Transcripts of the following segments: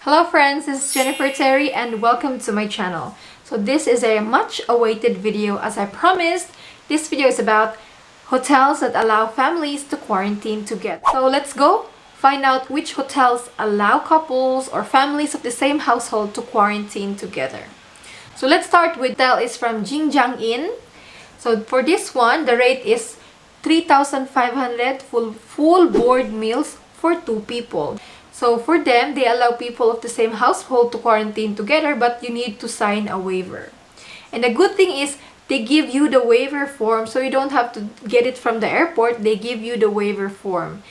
Hello friends, this is Jennifer Terri and welcome to my channel. So this is a much awaited video. As I promised, this video is about hotels that allow families to quarantine together. So let's go find out which hotels allow couples or families of the same household to quarantine together. So let's start with hotel is from Jinjiang Inn. So for this one, the rate is 3,500 full board meals for 2 people. So for them, they allow people of the same household to quarantine together, but you need to sign a waiver. And the good thing is, they give you the waiver form, so you don't have to get it from the airport. They give you the waiver form.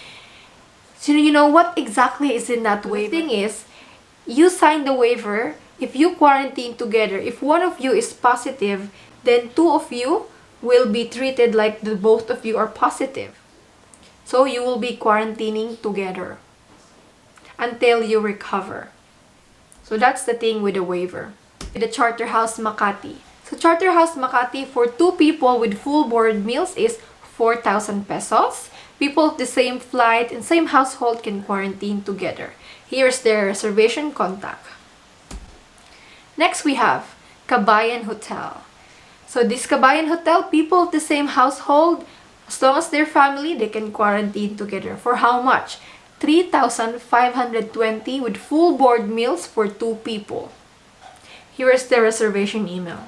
So you know what exactly is in that waiver? The thing is, you sign the waiver. If you quarantine together, if one of you is positive, then 2 of you will be treated like both of you are positive. So you will be quarantining together until you recover. So that's the thing with the waiver. The Charterhouse Makati. So Charterhouse Makati for 2 people with full board meals is 4,000 pesos. People of the same flight and same household can quarantine together. Here's their reservation contact. Next we have Kabayan Hotel. So this Kabayan Hotel, people of the same household, as long as they're family, they can quarantine together. For how much? 3,520 with full board meals for 2 people. Here is the reservation email.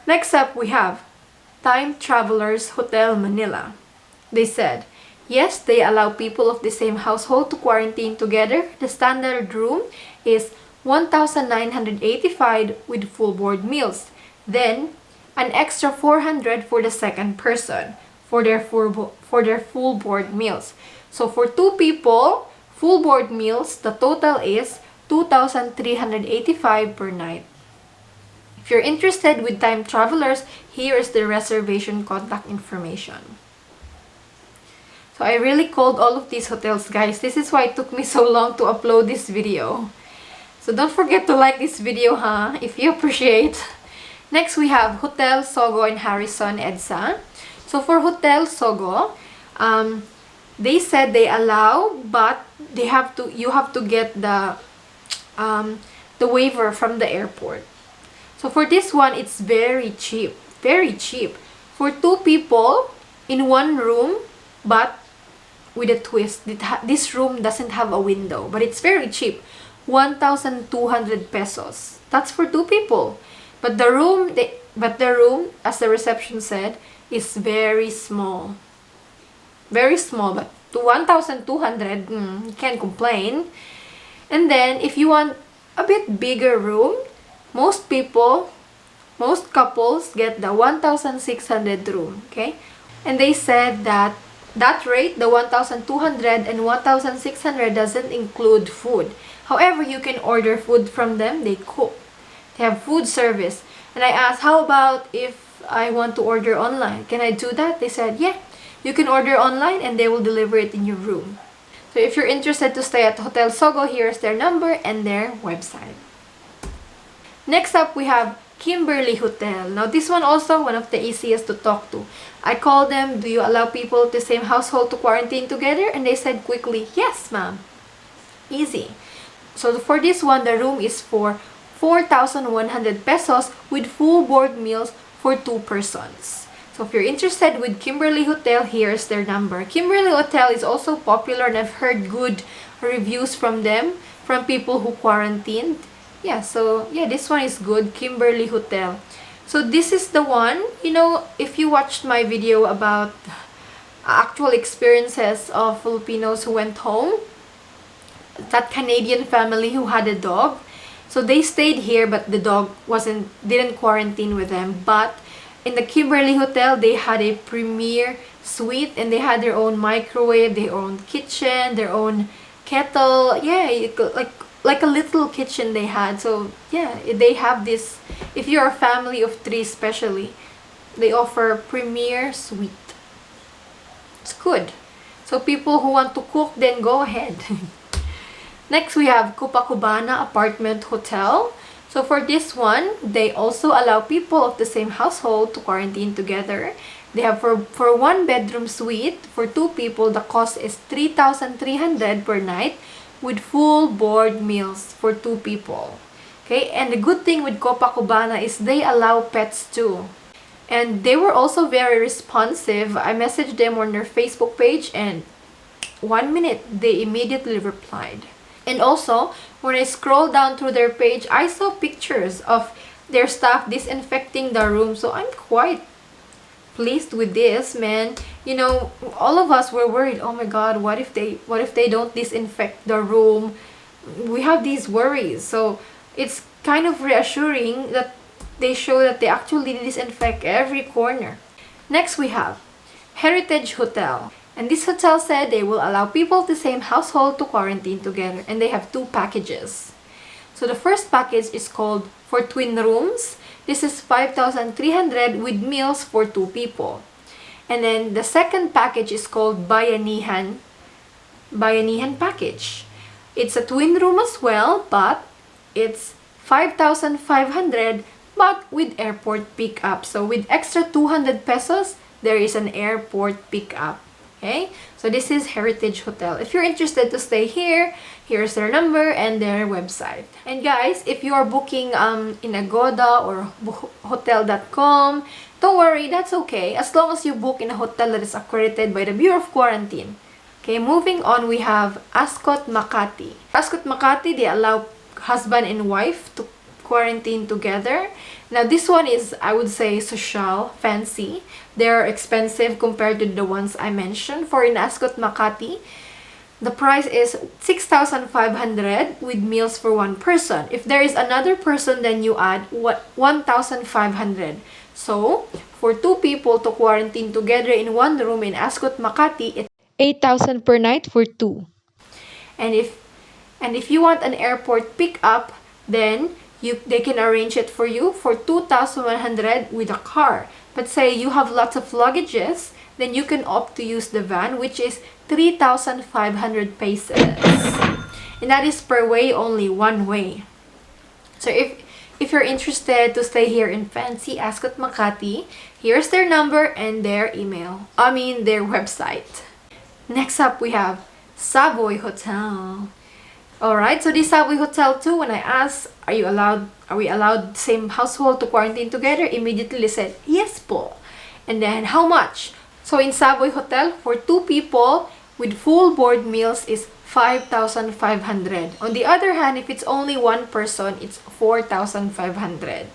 Next up, we have Time Travelers Hotel Manila. They said, yes, they allow people of the same household to quarantine together. The standard room is 1,985 with full board meals. Then, an extra 400 for the second person for their full board meals. So for 2 people, full board meals, the total is 2,385 per night. If you're interested with Time Travelers, here is the reservation contact information. So I really called all of these hotels, guys. This is why it took me so long to upload this video. So don't forget to like this video, if you appreciate. Next, we have Hotel Sogo in Harrison, EDSA. So for Hotel Sogo, they said they allow, but you have to get the waiver from the airport. So for this one, it's very cheap, very cheap. For 2 people in one room, but with a twist. This room doesn't have a window, but it's very cheap. 1,200 pesos. That's for 2 people. But the room, as the reception said, is very small. Very small, but to 1,200, you can't complain. And then, if you want a bit bigger room, most couples get the 1,600 room, okay? And they said that rate, the 1,200 and 1,600 doesn't include food. However, you can order food from them. They cook. They have food service. And I asked, how about if I want to order online? Can I do that? They said, yeah, you can order online and they will deliver it in your room. So if you're interested to stay at Hotel Sogo, here's their number and their website. Next up, we have Kimberly Hotel. Now, this one also one of the easiest to talk to. I called them, do you allow people of the same household to quarantine together? And they said quickly, yes, ma'am. Easy. So for this one, the room is for 4,100 pesos with full board meals for 2 persons. So if you're interested with Kimberly Hotel, here's their number. Kimberly Hotel is also popular and I've heard good reviews from them, from people who quarantined. Yeah, so yeah, this one is good, Kimberly Hotel. So this is the one, if you watched my video about actual experiences of Filipinos who went home, that Canadian family who had a dog. So they stayed here, but the dog didn't quarantine with them. But in the Kimberly Hotel, they had a premier suite and they had their own microwave, their own kitchen, their own kettle. Yeah, like a little kitchen they had. So yeah, they have this. If you're a family of 3 especially, they offer premier suite. It's good. So people who want to cook, then go ahead. Next, we have Copacabana Apartment Hotel. So for this one, they also allow people of the same household to quarantine together. They have for 1 bedroom suite, for 2 people, the cost is 3,300 per night with full board meals for 2 people. Okay, and the good thing with Copacabana is they allow pets too. And they were also very responsive. I messaged them on their Facebook page and 1 minute they immediately replied. And also, when I scrolled down through their page, I saw pictures of their staff disinfecting the room. So I'm quite pleased with this, man. You know, all of us were worried, oh my god, what if they don't disinfect the room? We have these worries. So it's kind of reassuring that they show that they actually disinfect every corner. Next we have Heritage Hotel. And this hotel said they will allow people of the same household to quarantine together. And they have 2 packages. So the first package is called for twin rooms. This is 5,300 with meals for 2 people. And then the second package is called Bayanihan package. It's a twin room as well, but it's 5,500 but with airport pickup. So with extra 200 pesos, there is an airport pickup. Okay, so this is Heritage Hotel. If you're interested to stay here, here's their number and their website. And guys, if you are booking in Agoda or hotel.com, don't worry, that's okay, as long as you book in a hotel that is accredited by the Bureau of Quarantine. Okay, moving on, we have Ascott Makati. Ascott Makati, they allow husband and wife to quarantine together. Now this one is, I would say, social, fancy. They're expensive compared to the ones I mentioned. For in Ascott Makati, the price is 6,500 with meals for 1 person. If there is another person, then you add 1,500. So for 2 people to quarantine together in 1 room in Ascott Makati, it's 8,000 per night for 2. And if you want an airport pickup, then they can arrange it for you for 2,100 with a car. But say you have lots of luggages, then you can opt to use the van, which is 3,500 pesos. And that is per way only, 1 way. So if you're interested to stay here in fancy Ascott Makati, here's their number and their their website. Next up, we have Savoy Hotel. Alright, so this Savoy Hotel too, when I asked, are we allowed same household to quarantine together? Immediately they said, yes po. And then, how much? So in Savoy Hotel, for 2 people with full board meals is 5,500. On the other hand, if it's only 1 person, it's 4,500.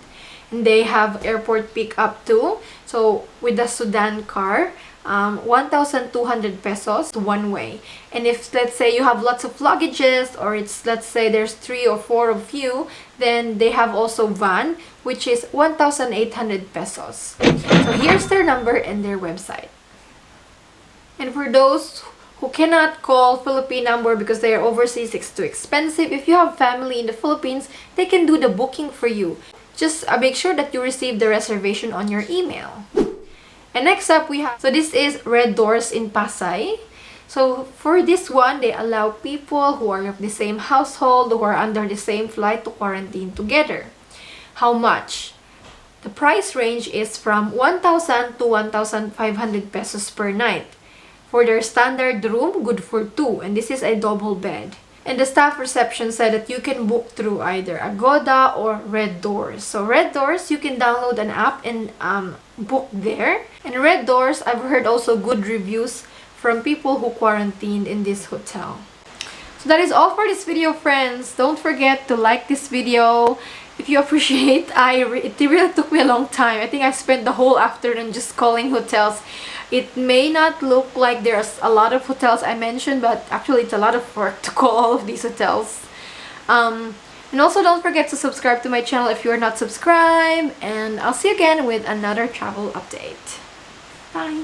And they have airport pickup too. So with the Sudan car, 1,200 pesos 1 way. And if let's say you have lots of luggages, or let's say there's 3 or 4 of you, then they have also van, which is 1,800 pesos. So here's their number and their website. And for those who cannot call Philippine number because they are overseas, it's too expensive, if you have family in the Philippines, they can do the booking for you. Just make sure that you receive the reservation on your email. And next up we have, so this is Reddoorz in Pasay. So for this one, they allow people who are of the same household, who are under the same flight, to quarantine together. How much? The price range is from 1,000 to 1,500 pesos per night. For their standard room, good for 2, and this is a double bed. And the staff reception said that you can book through either Agoda or Reddoorz. So Reddoorz, you can download an app and book there. And Reddoorz, I've heard also good reviews from people who quarantined in this hotel. So that is all for this video, friends. Don't forget to like this video if you appreciate. It really took me a long time. I think I spent the whole afternoon just calling hotels. It may not look like there's a lot of hotels I mentioned, but actually it's a lot of work to call all of these hotels. And also don't forget to subscribe to my channel if you are not subscribed. And I'll see you again with another travel update. Bye!